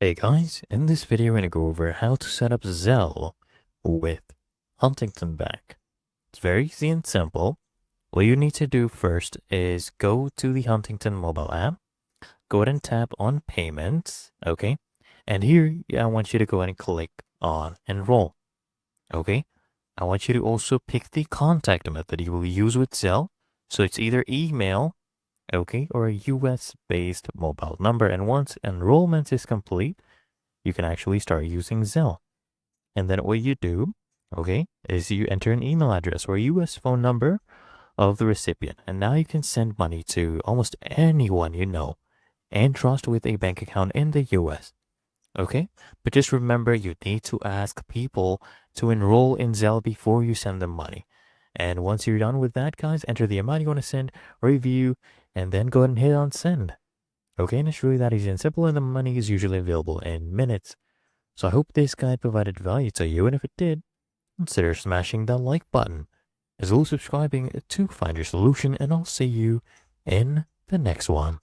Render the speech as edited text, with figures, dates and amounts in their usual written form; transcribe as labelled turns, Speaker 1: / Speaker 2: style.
Speaker 1: Hey guys, in this video we're going to go over how to set up Zelle with Huntington Bank. It's very easy and simple. What you need to do first is go to the Huntington mobile app, go ahead and tap on payments, okay? And here I want you to go ahead and click on enroll, okay? I want you to also pick the contact method you will use with Zelle. So it's either email, okay, or a US-based mobile number. And once enrollment is complete, you can actually start using Zelle. And then what you do, okay, is you enter an email address or a US phone number of the recipient. And now you can send money to almost anyone you know and trust with a bank account in the US. Okay, but just remember you need to ask people to enroll in Zelle before you send them money. And once you're done with that, guys, enter the amount you want to send, review, and then go ahead and hit on send. Okay, and it's really that easy and simple, and the money is usually available in minutes. So I hope this guide provided value to you, and if it did, consider smashing that like button, as well as subscribing to Find Your Solution, and I'll see you in the next one.